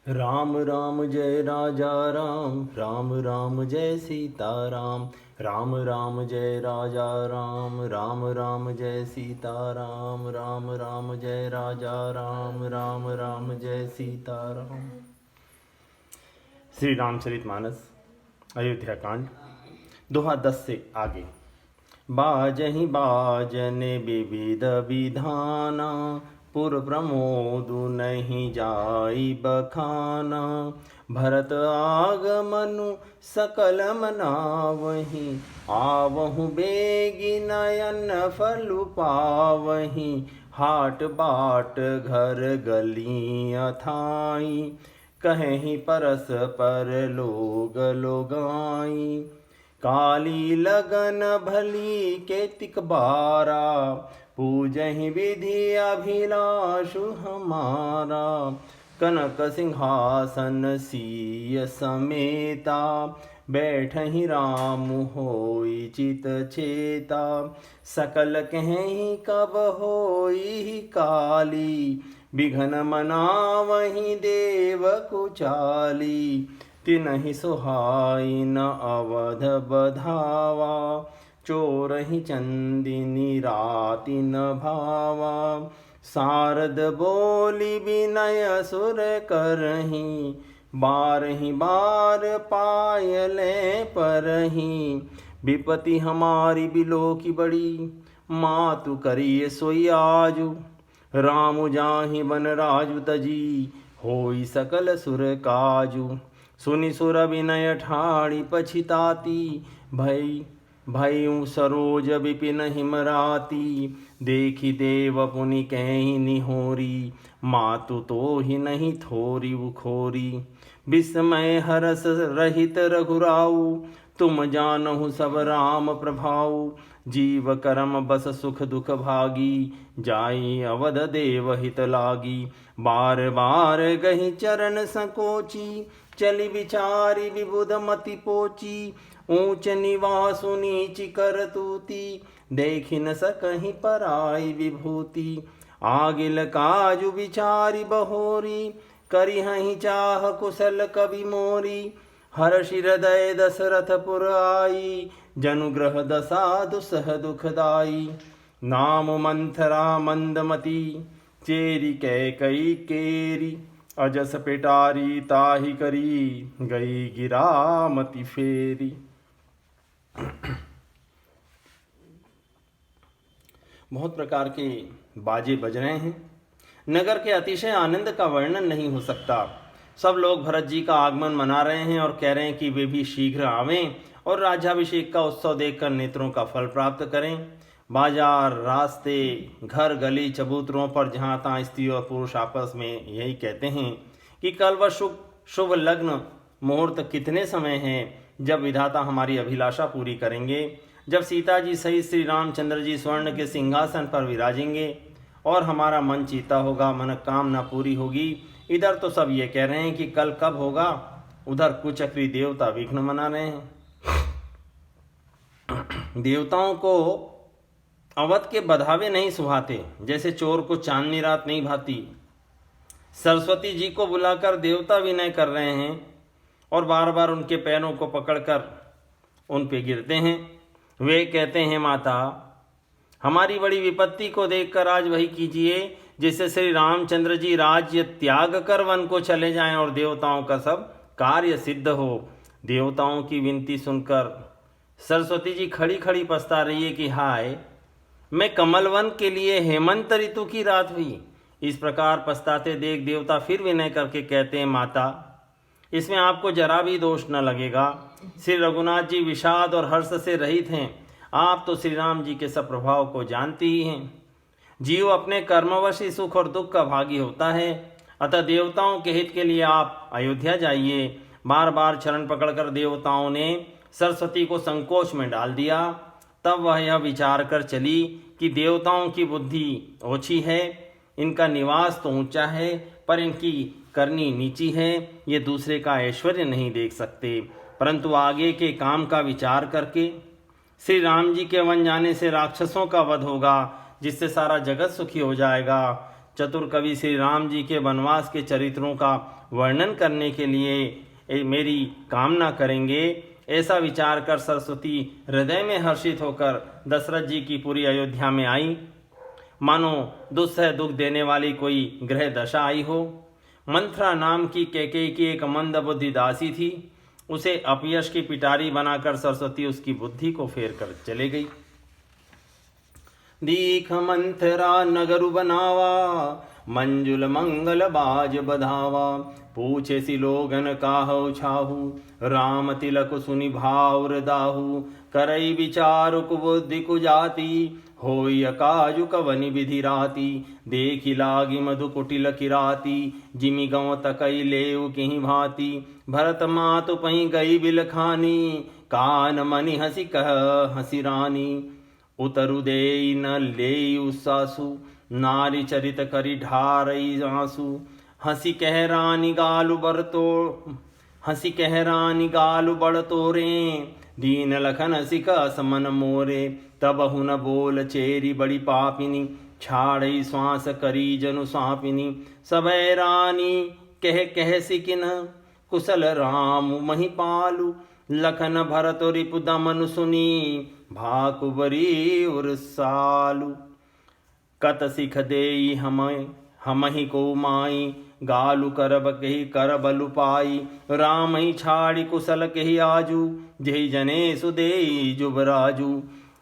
राम राम जय राजा राम, राम राम जय सीता राम, राम राम जय राजा राम, राम राम जय सीता राम, राम राम जय राजा राम, राम राम जय सीता राम। श्री रामचरितमानस अयोध्या कांड दोहा 10 से आगे। बाजहि बाजने विविध विधाना, पुर प्रमोदु नहीं जाई बखाना। भरत आगमनु सकल मनावहि, आवहु बेगी नयन फलु पावहि। हाट बाट घर गली अथाई, कहीं परस पर लोग लोगाई। काली लगन भली केतिक बारा, पूजहि विधि अभिलाषु हमारा। कनक सिंहासन सीय समेता, बैठहि राम होई चित चेता। सकल कहीं कब होई काली, बिघन मनावहि देव कुचाली। तिनहि सुहाई न अवध बधावा, चोरहि चंदिनी राति न भावा। सारद बोली विनय सुर करहि, बारहि बार पायले परहि। विपति हमारी बिलो की बड़ी, मातु करिए सोई आजु। राम जाहि बन राजु तजी, होई सकल सुर काजु। सुनि सुर विनय ठाड़ी पछिताती, भयउ सरोज विपिन हिमराती। देखि देव पुनि कहि निहोरी, मातु तो ही नहीं थोरी उखोरी। विस्मय हरस रहित रघुराऊ, तुम जानहु सब राम प्रभाऊ। जीव करम बस सुख दुख भागी, जाई अवध देव हित लागी। बार बार गहि चरण संकोची, चली विचारी विबुध मति पोची। ऊंच निवासु नीच कर तूती, देखि न सकहि पराई विभूति। आगिल काजु विचारी बहोरी, करिहहि चाह कुशल कवि मोरी। हर्ष हृदय दशरथ पुर आई, जनुग्रह दशा दुसह दुखदाई। नाम मंथरा मंदमती, चेरी कैकई केरी। अजस पेटारी ताहि करी, गई गिरामति फेरी। बहुत प्रकार के बाजे बज रहे हैं। नगर के अतिशय आनंद का वर्णन नहीं हो सकता। सब लोग भरत जी का आगमन मना रहे हैं और कह रहे हैं कि वे भी शीघ्र आवें और राज्याभिषेक का उत्सव देखकर नेत्रों का फल प्राप्त करें। बाजार, रास्ते, घर, गली, चबूतरों पर जहाँ तहाँ स्त्री और पुरुष आपस में यही कहते हैं कि कल वह शुभ लग्न मुहूर्त कितने समय है, जब विधाता हमारी अभिलाषा पूरी करेंगे, जब सीता जी सहित श्री रामचंद्र जी स्वर्ण के सिंहासन पर विराजेंगे और हमारा मन चीता होगा, मनोकामना पूरी होगी। इधर तो सब ये कह रहे हैं कि कल कब होगा, उधर कुचक्री देवता विघ्न मना रहे हैं। देवताओं को अवध के बधावे नहीं सुहाते, जैसे चोर को चांदनी रात नहीं भाती। सरस्वती जी को बुलाकर देवता विनय कर रहे हैं और बार बार उनके पैरों को पकड़कर उन पे गिरते हैं। वे कहते हैं, माता हमारी बड़ी विपत्ति को देखकर आज वही कीजिए जिससे श्री रामचंद्र जी राज्य त्याग कर वन को चले जाएं और देवताओं का सब कार्य सिद्ध हो। देवताओं की विनती सुनकर सरस्वती जी खड़ी खड़ी पछता रही है कि हाय, मैं कमलवन के लिए हेमंत ऋतु की रात हुई। इस प्रकार पछताते देख देवता फिर विनय करके कहते हैं, माता इसमें आपको जरा भी दोष न लगेगा। श्री रघुनाथ जी विषाद और हर्ष से रहित हैं। आप तो श्री राम जी के सब प्रभाव को जानती ही हैं। जीव अपने कर्मवश ही सुख और दुख का भागी होता है। अतः देवताओं के हित के लिए आप अयोध्या जाइए। बार बार चरण पकड़कर देवताओं ने सरस्वती को संकोच में डाल दिया। तब वह यह विचार कर चली कि देवताओं की बुद्धि ओछी है, इनका निवास तो ऊंचा है पर इनकी करनी नीची है। ये दूसरे का ऐश्वर्य नहीं देख सकते, परंतु आगे के काम का विचार करके श्री राम जी के वन जाने से राक्षसों का वध होगा, जिससे सारा जगत सुखी हो जाएगा। चतुर कवि श्री राम जी के वनवास के चरित्रों का वर्णन करने के लिए मेरी कामना करेंगे। ऐसा विचार कर सरस्वती हृदय में हर्षित होकर दशरथ जी की पूरी अयोध्या में आई, मानो दुस्सह दुख देने वाली कोई ग्रह दशा आई हो। मंथरा नाम की कैकेयी की एक मंद बुद्धि दासी थी, उसे अपयश की पिटारी बनाकर सरस्वती उसकी बुद्धि को फेर कर चले गई। दीख मंथरा नगरु बनावा, मंजुल मंगल बाज बधावा, पूछे सी लोगन काहु छाहू, राम तिलक सुनि भाव हृदाहु, करई विचार कुबुद्धि कुजाति, होई अकाजु कवनि विधि राति, देखि लागी मधु कुटिल किराती, जिमि गंव तकई लेउ किहि भांति, भरत मातु पहि गई बिलखानी, कान मनि हसी कह हसी रानी, उतरु देई न लेई सासु, नारी चरित करि ढारई आंसू, हसी कह रानी गालु बड़ तोरे, दीन लखन सिक समन मोरे, तब हुन बोल चेरी बड़ी पापिनी, छाड़ई श्वास करी जनु सापिनी, सबे रानी कह कह सिकिन, कुशल राम महिपालु, लखन भरत रिपु दमन सुनी, भाकुबरी उरसालु, कत सिख देई हमहि को माई, गालु करब कही कर बलु पाई, राम ही छाड़ी कुशल कही आजू, जय जने सुदेई जुबराजू,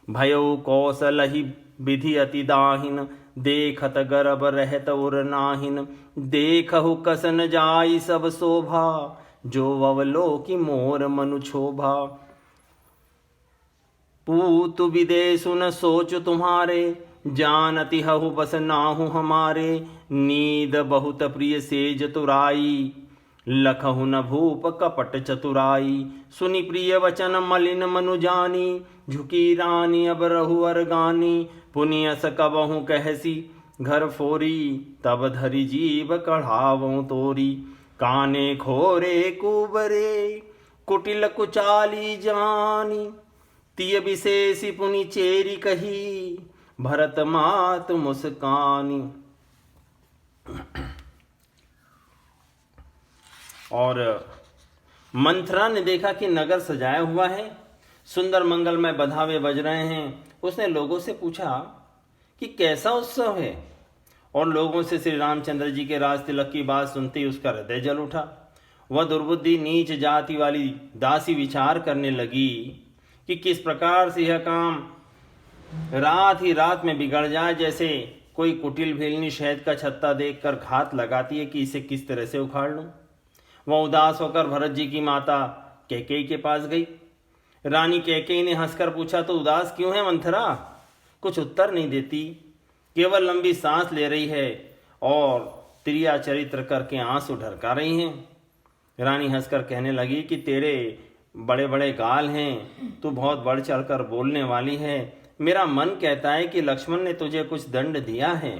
भयो कौशल ही विधि अति दाहिन, देखत गर्भ रहत उर नाहिन, देखहु कसन जाई सब शोभा, जो अवलोकि मोर मनु क्षोभा, पूतु विदेशु न सोच तुम्हारे, जानति हहु बस नाहु हमारे, नींद बहुत प्रिय सेज तुराई, लखहु न भूप कपट चतुराई, सुनि प्रिय वचन मलिन मनु जानी, झुकी रानी अब रहु अरगानी, पुनियस कबहु कहसी घर फोरी, तब धरि जीव कढ़ावों तोरी, काने खोरे कुबरे कुटिल कुचाली जानी, तिय विशेषि पुनि चेरी कही, भरत मात मुस्कानी। और मंथरा ने देखा कि नगर सजाया हुआ है, सुंदर मंगलमय बधावे बज रहे हैं। उसने लोगों से पूछा कि कैसा उत्सव है, और लोगों से श्री रामचंद्र जी के राज तिलक की बात सुनते ही उसका हृदय जल उठा। वह दुर्बुद्धि नीच जाति वाली दासी विचार करने लगी कि किस प्रकार से यह काम रात ही रात में बिगड़ जाए, जैसे कोई कुटिल भेलनी शहद का छत्ता देखकर घात लगाती है कि इसे किस तरह से उखाड़ लूं। वह उदास होकर भरत जी की माता कैकेयी के पास गई। रानी कैकेयी ने हंसकर पूछा, तो उदास क्यों है मंथरा? कुछ उत्तर नहीं देती, केवल लंबी सांस ले रही है और त्रिया चरित्र करके आंसू ढरका रही हैं। रानी हंसकर कहने लगी कि तेरे बड़े बड़े गाल हैं, तू बहुत बढ़ चढ़कर बोलने वाली है। मेरा मन कहता है कि लक्ष्मण ने तुझे कुछ दंड दिया है,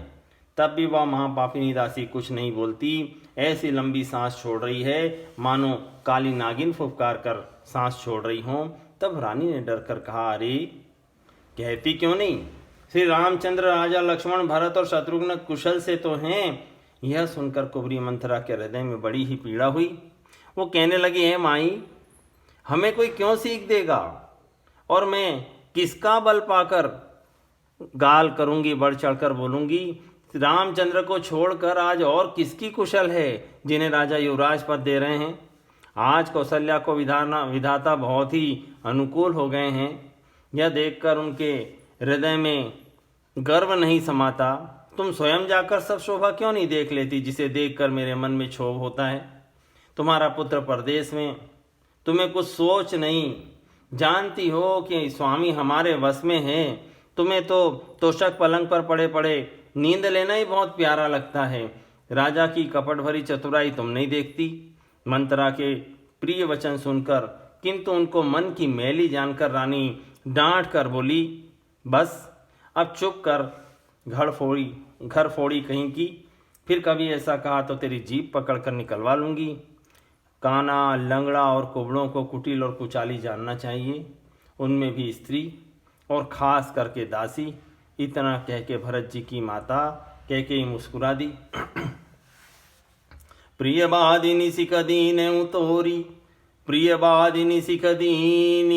तब भी वह महापापिनी दासी कुछ नहीं बोलती, ऐसी लंबी सांस छोड़ रही है मानो काली नागिन फुफकार कर सांस छोड़ रही हो। तब रानी ने डर कर कहा, अरे कहती क्यों नहीं? श्री रामचंद्र, राजा लक्ष्मण, भरत और शत्रुघ्न कुशल से तो हैं। यह सुनकर कुबरी मंथरा के हृदय में बड़ी ही पीड़ा हुई। वो कहने लगी, है माई, हमें कोई क्यों सीख देगा, और मैं किसका बल पाकर गाल करूंगी, बढ़ चढ़कर बोलूंगी? रामचंद्र को छोड़कर आज और किसकी कुशल है जिन्हें राजा युवराज पद दे रहे हैं? आज कौशल्या को विधाता बहुत ही अनुकूल हो गए हैं। यह देखकर उनके हृदय में गर्व नहीं समाता। तुम स्वयं जाकर सब शोभा क्यों नहीं देख लेती, जिसे देखकर मेरे मन में क्षोभ होता है? तुम्हारा पुत्र परदेश में, तुम्हें कुछ सोच नहीं। जानती हो कि स्वामी हमारे वश में है। तुम्हें तो तोशक पलंग पर पड़े पड़े नींद लेना ही बहुत प्यारा लगता है। राजा की कपट भरी चतुराई तुम नहीं देखती। मंथरा के प्रिय वचन सुनकर, किंतु उनको मन की मैली जानकर रानी डांट कर बोली, बस अब चुप कर, घर फोड़ी कहीं की। फिर कभी ऐसा कहा तो तेरी जीभ पकड़कर निकलवा लूंगी। काना, लंगड़ा और कुबड़ों को कुटिल और कुचाली जानना चाहिए, उनमें भी स्त्री और खास करके दासी। इतना कह के भरत जी की माता कैकेयी मुस्कुरा दी। प्रिय बादिनी सिख दीन तोरी, प्रिय बादिनी सिख दीन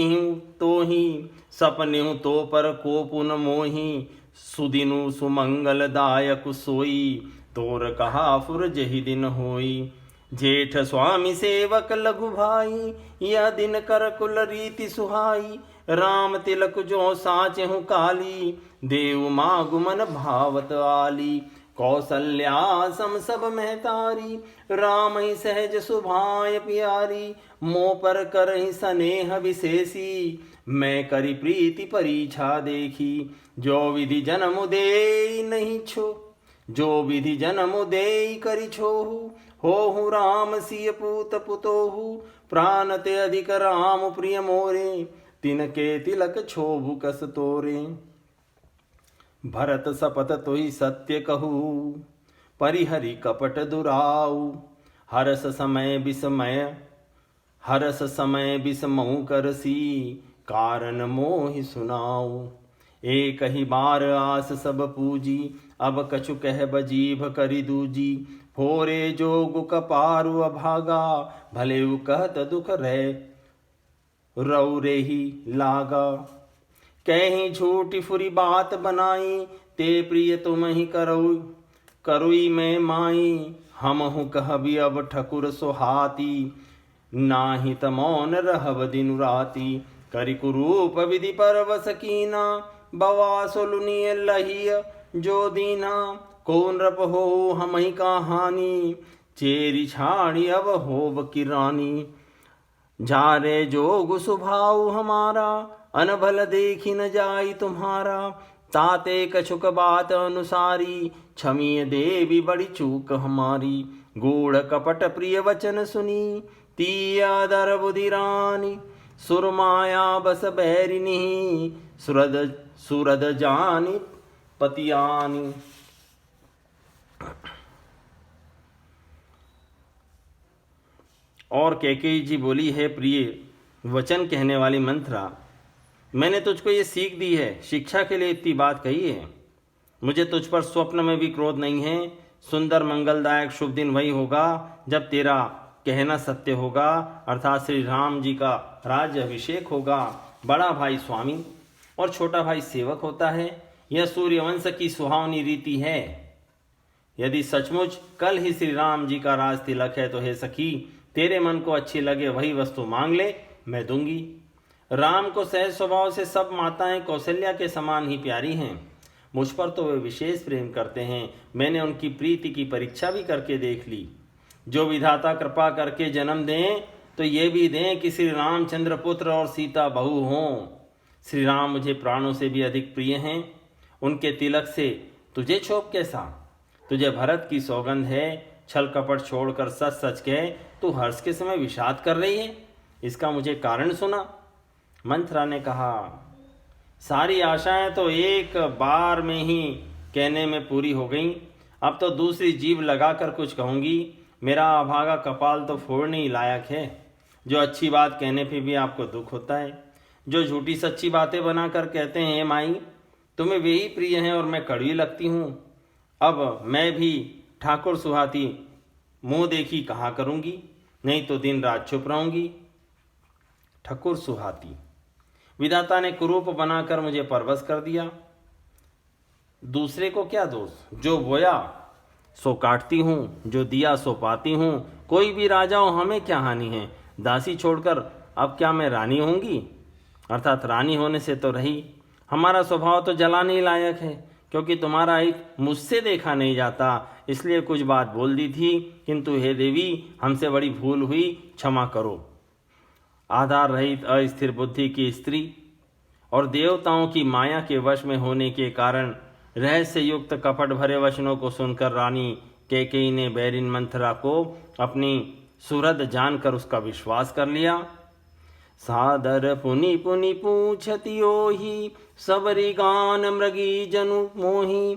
तो ही, सपन्यु तो पर को पुन मोही, सुदिनु सुमंगल दायक सोई, तोर कहा फुर जही दिन होई। जेठ स्वामी सेवक लघु भाई, यह दिन कर कुल रीति सुहाई, राम तिलक जो साच हूँ काली, देव मागुमन भावत आली, कौसल्या सम सब महतारी, राम ही सहज सुभाय प्यारी, मोह पर करहि स्नेह विशेषी, मैं करी प्रीति परीक्षा देखी, जो विधि जन्म दे नहीं छो, जो विधि जन्म दे करि छोहु, होहु राम सिय पूत पुतोहु, प्राण ते अधिक राम प्रिय मोरे, तिनके तिलक छोभु कस तोरे। भरत सपत तुहि सत्य कहू, परिहरि कपट दुराऊ, हरस समय विस्मय, हरस समय विस्मऊ करसी, कारण मोहि सुनाऊ। एक ही बार आस सब पूजी, अब कछु कह बजीभ करि दूजी, फोरे जोग कपारु अभागा, भले कहत दुख रहे रौ रे ही लागा। कहीं झूठी फुरी बात बनाई, ते प्रिय तुम ही करुई में माई, हम हूँ कहबी अब ठकुर सोहाती, नाही तमौन रहब दिन राती, करि कुरूप विधि परवस कीना, बवा सोलुनिय लहिय जो दीना, कौन रप हो हम ही कहानी, चेरी छाड़ी अब होब की रानी, जा रे जोग सुभाव हमारा, अनभल देखी न जाई तुम्हारा, ताते कछुक बात अनुसारी, क्षमीय देवी बड़ी चूक हमारी, गूढ़ कपट प्रिय वचन सुनी, तिया दर बुधिरानी, सुरमाया बस बैरिनी, सुरद जानी पतियानी। और कैकेयी जी बोली, है प्रिय वचन कहने वाली मंत्रा, मैंने तुझको ये सीख दी है, शिक्षा के लिए इतनी बात कही है। मुझे तुझ पर स्वप्न में भी क्रोध नहीं है। सुंदर मंगलदायक शुभ दिन वही होगा जब तेरा कहना सत्य होगा, अर्थात श्री राम जी का राज्य अभिषेक होगा। बड़ा भाई स्वामी और छोटा भाई सेवक होता है, यह सूर्यवंश की सुहावनी रीति है। यदि सचमुच कल ही श्री राम जी का राज तिलक है तो हे सखी, तेरे मन को अच्छी लगे वही वस्तु मांग ले, मैं दूंगी। राम को सहज स्वभाव से सब माताएं कौशल्या के समान ही प्यारी हैं। मुझ पर तो वे विशेष प्रेम करते हैं। मैंने उनकी प्रीति की परीक्षा भी करके देख ली। जो विधाता कृपा करके जन्म दें तो ये भी दें कि श्री रामचंद्र पुत्र और सीता बहू हों। श्री राम मुझे प्राणों से भी अधिक प्रिय हैं। उनके तिलक से तुझे क्षोभ कैसा? तुझे भरत की सौगंध है। छल कपट छोड़कर सच सच कह, तू हर्ष के समय विषाद कर रही है, इसका मुझे कारण सुना। मंथरा ने कहा, सारी आशाएं तो एक बार में ही कहने में पूरी हो गईं। अब तो दूसरी जीभ लगाकर कुछ कहूंगी। मेरा अभागा कपाल तो फोड़ने ही लायक है। जो अच्छी बात कहने पे भी आपको दुख होता है, जो झूठी सच्ची बातें बनाकर कहते हैं माई तुम्हें वे ही प्रिय हैं और मैं कड़वी लगती हूँ। अब मैं भी ठाकुर सुहाती मुंह देखी कहाँ करूँगी, नहीं तो दिन रात चुप रहूँगी। ठकुर सुहाती, विधाता ने कुरूप बनाकर मुझे परवश कर दिया। दूसरे को क्या दोष? जो बोया सो काटती हूँ, जो दिया सो पाती हूँ। कोई भी राजा हो, हमें क्या हानि है? दासी छोड़कर अब क्या मैं रानी होंगी? अर्थात रानी होने से तो रही। हमारा स्वभाव तो जलाने ही लायक है, क्योंकि तुम्हारा एक मुझसे देखा नहीं जाता, इसलिए कुछ बात बोल दी थी। किंतु हे देवी, हमसे बड़ी भूल हुई, क्षमा करो। आधार रहित अस्थिर बुद्धि की स्त्री और देवताओं की माया के वश में होने के कारण रहस्य युक्त कपट भरे वचनों को सुनकर रानी कैकेयी ने बैरिन मंथरा को अपनी सुहृद जानकर उसका विश्वास कर लिया। सादर पुनि पुनि पूछति ओहि, सबरी गान मृगी जनु मोहि।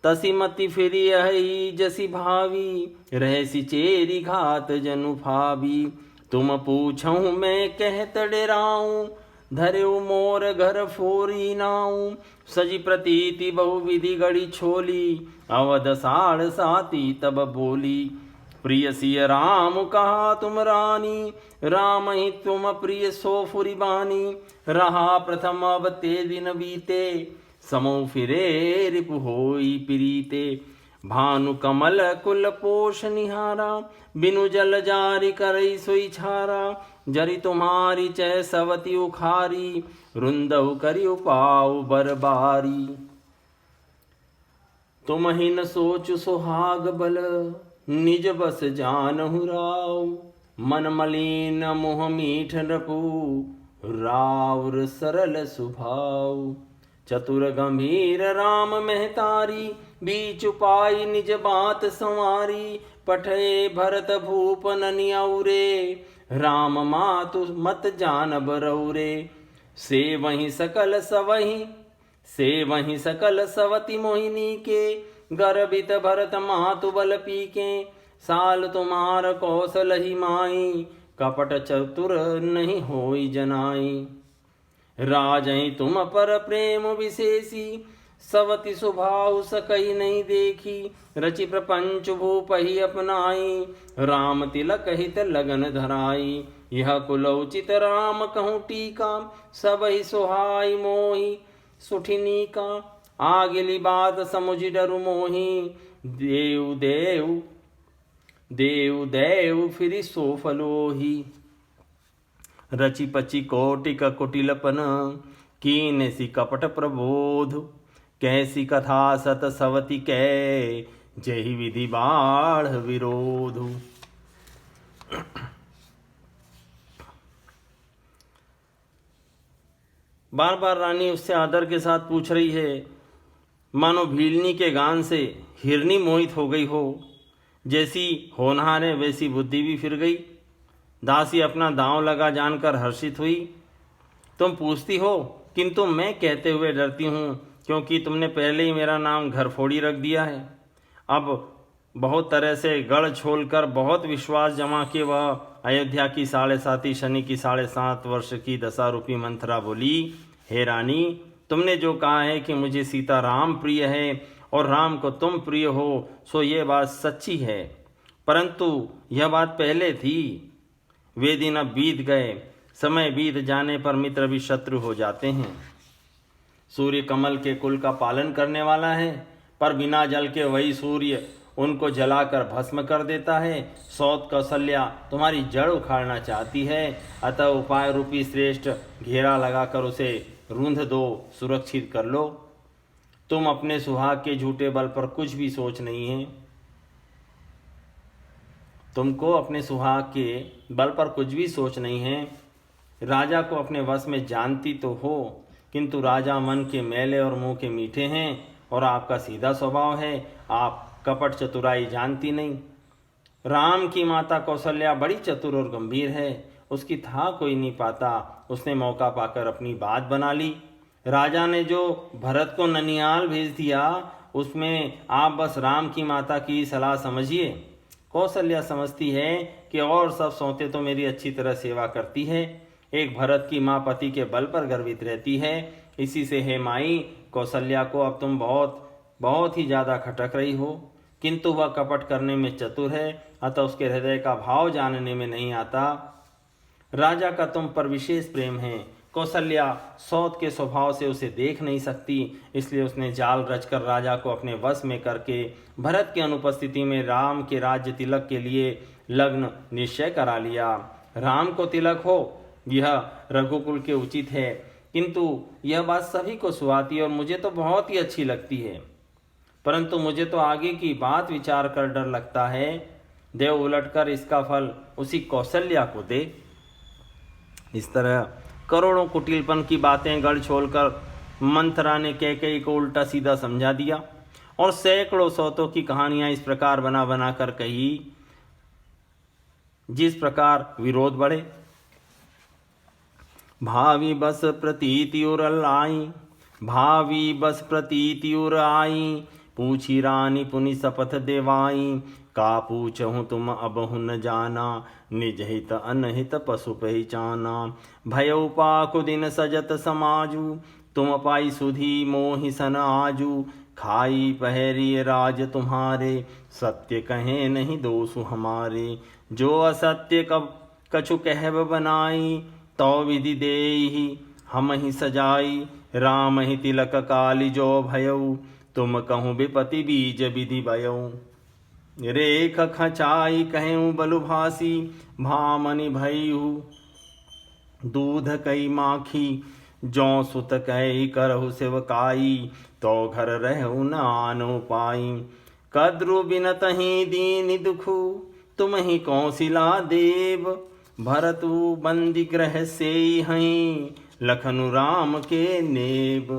तसी मति फिरि अहि जसी भावी, रहसी चेरी घात जनु भावी। तुम पूछऊँ मैं कहत डेराऊँ, धर्यो मोर घर फोरी नाऊँ। सजी प्रतीति बहु विधि गढ़ी छोली, अवध साड़ साती तब बोली। प्रिय सिय राम कहा तुम रानी, राम ही तुम प्रिय सो फुरिबानी। रहा प्रथम अब ते दिन बीते, समो फिरे रिपु होई प्रीते। भानु कमल कुल पोष निहारा, बिनु जल जारी करई सोई छारा। जरि तुम्हारी चह सवती उखारी, रुंदहु करि उपाउ बरबारी। तुम ही न सोच सुहाग बल, निज बस जानहु राव। मन मलिन मुह मीठ नृपु, राउर सरल सुभाव। चतुर गंभीर राम महतारी, बीच उपाय निज बात संवारी। पठे भरत भूप ननियौरे, राम मातु मत जानब रौरे। से वहीं सकल सवति मोहिनी के, गर्भित भरत मातु बल पीके। साल तुम्हार कौशल ही माई, कपट चतुर नहीं होई जनाई। राजहि तुम पर प्रेम विशेषी, सवति स्वभाव सकई नहीं देखी। रचि प्रपंच भूप ही अपनाई, राम तिलक हित लगन धराई। यह कुलौचित राम कहूँ टीका, सब ही सुहाई मोहि सुठिनी का। आगिली बात समुझ डरु मोहि, देव देव देव देव फिर सो फलोही। रचि पचि कोटिक कुटिलपन, कीन सी कपट प्रबोध। कैसी कथा सत सवति कै, जहि विधि बाढ़ विरोध। बार बार रानी उससे आदर के साथ पूछ रही है, मानो भीलनी के गान से हिरनी मोहित हो गई हो। जैसी होनहार है वैसी बुद्धि भी फिर गई। दासी अपना दांव लगा जानकर हर्षित हुई। तुम पूछती हो, किंतु मैं कहते हुए डरती हूँ, क्योंकि तुमने पहले ही मेरा नाम घर फोड़ी रख दिया है। अब बहुत तरह से गढ़ छोल कर बहुत विश्वास जमा के वह अयोध्या की 7.5 शनि की 7.5 वर्ष की दशा रूपी मंथरा बोली, हे रानी, तुमने जो कहा है कि मुझे सीता राम प्रिय है और राम को तुम प्रिय हो, सो ये बात सच्ची है। परंतु यह बात पहले थी, वे दिन अब बीत गए। समय बीत जाने पर मित्र भी शत्रु हो जाते हैं। सूर्य कमल के कुल का पालन करने वाला है, पर बिना जल के वही सूर्य उनको जलाकर भस्म कर देता है। सौत कौशल्या तुम्हारी जड़ उखाड़ना चाहती है, अतः उपाय रूपी श्रेष्ठ घेरा लगाकर उसे रूंध दो, सुरक्षित कर लो। तुम अपने सुहाग के झूठे बल पर कुछ भी सोच नहीं है। तुमको अपने सुहाग के बल पर कुछ भी सोच नहीं है। राजा को अपने वश में जानती तो हो, किंतु राजा मन के मैले और मुंह के मीठे हैं, और आपका सीधा स्वभाव है। आप कपट चतुराई जानती नहीं। राम की माता कौशल्या बड़ी चतुर और गंभीर है, उसकी था कोई नहीं पाता। उसने मौका पाकर अपनी बात बना ली। राजा ने जो भरत को ननिहाल भेज दिया, उसमें आप बस राम की माता की सलाह समझिए। कौशल्या समझती है कि और सब सौतें तो मेरी अच्छी तरह सेवा करती है, एक भरत की माँ पति के बल पर गर्वित रहती है। इसी से हे माई, कौशल्या को अब तुम बहुत ही ज़्यादा खटक रही हो, किंतु वह कपट करने में चतुर है, अतः उसके हृदय का भाव जानने में नहीं आता। राजा का तुम पर विशेष प्रेम है। कौशल्या सौत के स्वभाव से उसे देख नहीं सकती, इसलिए उसने जाल रचकर राजा को अपने वश में करके भरत की अनुपस्थिति में राम के राज्य तिलक के लिए लग्न निश्चय करा लिया। राम को तिलक हो, यह रघुकुल के उचित है, किंतु यह बात सभी को सुहाती है और मुझे तो बहुत ही अच्छी लगती है। परंतु मुझे तो आगे की बात विचार कर डर लगता है। देव उलटकर इसका फल उसी कौशल्या को दे। इस तरह करोड़ों कुटिलपन की बातें गढ़ छोड़कर मंथरा ने कैकेयी को उल्टा सीधा समझा दिया और सैकड़ों सौतों की कहानियां इस प्रकार बना बना कर कही, जिस प्रकार विरोध बढ़े। भावी बस प्रतीति उर लाई, भावी बस प्रतीति उर आई। पूछी रानी पुनि शपथ देवाई, का पूछहूँ तुम अबहु न जाना। निज हित अनहित पशु पहचाना। भयउ पाकु दिन सजत समाजू, तुम पाई सुधी मोहि सन आजू। खाई पहरी राज तुम्हारे, सत्य कहें नहीं दोष हमारे। जो असत्य कब कछु कहब बनाई, तो विधि देहि हम ही सजाई। राम ही तिलक काली जो भयऊ, तुम कहूँ विपति बीज विधि भयऊ। रेख खचाई कहूँ बलुभासी, भामनि भयऊ दूध कई माखी। जौ सुत कई करहु सेवकाई, तो घर रहु न आनो पाई। कद्रु बिनतहि दीन दुखु, तुम ही कौशिला देव। भरतु बंदी ग्रह से हई, लखनु राम के नेब।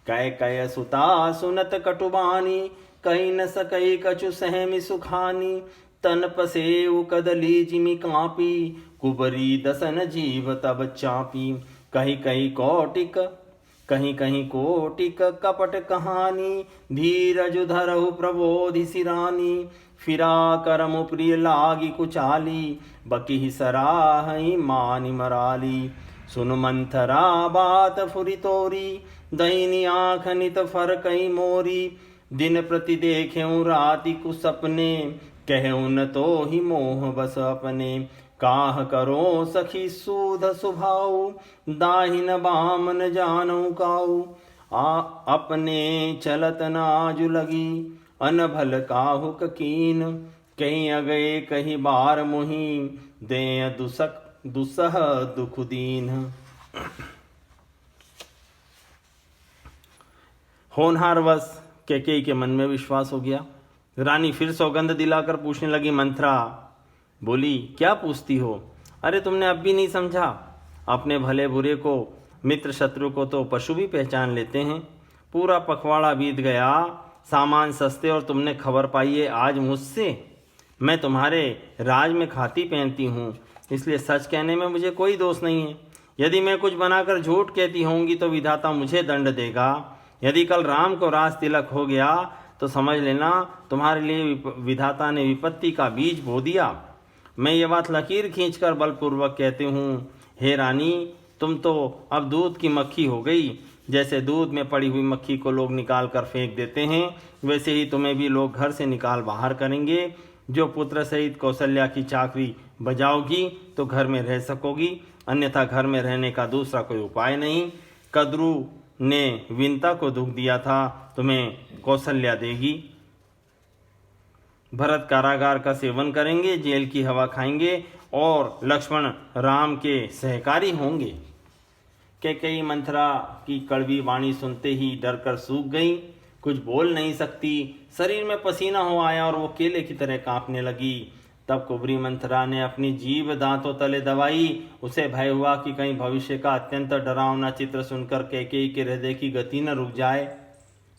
कै कै सुता सुनत कटुबानी, कही न सकई कछु सहमि सुखानी। तन पसेउ कदली जिमि कापी, कुबरी दसन जीव तब चापी। कहीं कहीं कौटिक कहीं कहीं कोटिक कपट कहानी, धीरज धरहु प्रबोधि सिरानी। फिरा करम प्रिय लागी कुचाली, बकी सराहई मानि मराली। सुन मंथरा बात फुरी तोरी, दैनी आँख नित फरकई मोरी। दिन प्रति देखेऊ राति कुसपने, कहूँ न तो ही मोह बस अपने। काह करो सखी सूध सुभाऊ, दाहिन बाम न जानऊ काऊ। अपने चलत नाजु लगी, अनभल काहुक कीन। कहीं अगए कहीं बार मुहि, दे दुसह दुख दीन। होनहारवश कैकेयी के मन में विश्वास हो गया। रानी फिर सौगंध दिलाकर पूछने लगी, मंथरा बोली, क्या पूछती हो? अरे तुमने अब भी नहीं समझा? अपने भले बुरे को, मित्र शत्रु को तो पशु भी पहचान लेते हैं। पूरा पखवाड़ा बीत गया, सामान सस्ते, और तुमने खबर पाई है आज मुझसे। मैं तुम्हारे राज में खाती पहनती हूँ, इसलिए सच कहने में मुझे कोई दोष नहीं है। यदि मैं कुछ बनाकर झूठ कहती होंगी तो विधाता मुझे दंड देगा। यदि कल राम को राज तिलक हो गया तो समझ लेना तुम्हारे लिए विधाता ने विपत्ति का बीज बो दिया। मैं ये बात लकीर खींचकर बलपूर्वक कहती हूँ, हे रानी, तुम तो अब दूध की मक्खी हो गई। जैसे दूध में पड़ी हुई मक्खी को लोग निकाल कर फेंक देते हैं, वैसे ही तुम्हें भी लोग घर से निकाल बाहर करेंगे। जो पुत्र सहित कौशल्या की चाकरी बजाओगी तो घर में रह सकोगी, अन्यथा घर में रहने का दूसरा कोई उपाय नहीं। कद्रु ने विंता को दुख दिया था, तुम्हें कौशल्या देगी। भरत कारागार का सेवन करेंगे, जेल की हवा खाएंगे, और लक्ष्मण राम के सहकारी होंगे। कैकेयी मंथरा की कड़वी वाणी सुनते ही डर कर सूख गई, कुछ बोल नहीं सकती। शरीर में पसीना हो आया और वो केले की तरह कांपने लगी। तब कुबरी मंथरा ने अपनी जीभ दांतों तले दबाई। उसे भय हुआ कि कहीं भविष्य का अत्यंत डरावना चित्र सुनकर कैकेयी के हृदय की गति न रुक जाए,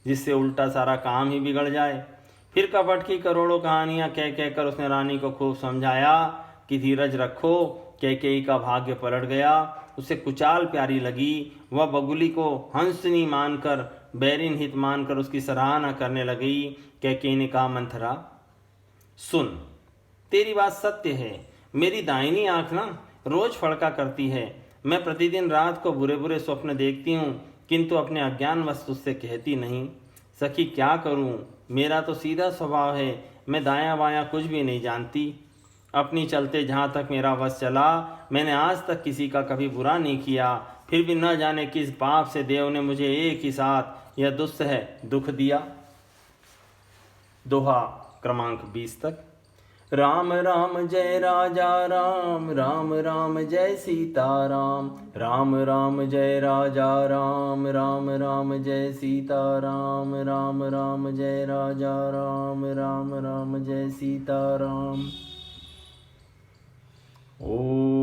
जिससे उल्टा सारा काम ही बिगड़ जाए। फिर कपट की करोड़ों कहानियां कह कहकर उसने रानी को खूब समझाया कि धीरज रखो। कैकेयी का भाग्य पलट गया, उसे कुचाल प्यारी लगी। वह बगुली को हंसनी मानकर, बैरिन हित मानकर उसकी सराहना करने लगी। कैकेयी ने कहा, मंथरा सुन, तेरी बात सत्य है। मेरी दाहिनी आंख ना रोज फड़का करती है। मैं प्रतिदिन रात को बुरे बुरे स्वप्न देखती हूँ, किंतु अपने अज्ञानवश उससे कहती नहीं। सखी क्या करूँ, मेरा तो सीधा स्वभाव है, मैं दायां बायां कुछ भी नहीं जानती। अपनी चलते जहाँ तक मेरा वश चला, मैंने आज तक किसी का कभी बुरा नहीं किया। फिर भी न जाने किस पाप से देव ने मुझे एक ही साथ यह दुस्सह दुख दिया। दोहा क्रमांक 20 तक। राम राम जय राजा राम, राम राम जय सीता राम। राम राम जय राजा राम, राम राम जय सीता राम। राम राम जय राजा राम, राम राम जय सीता राम। ओ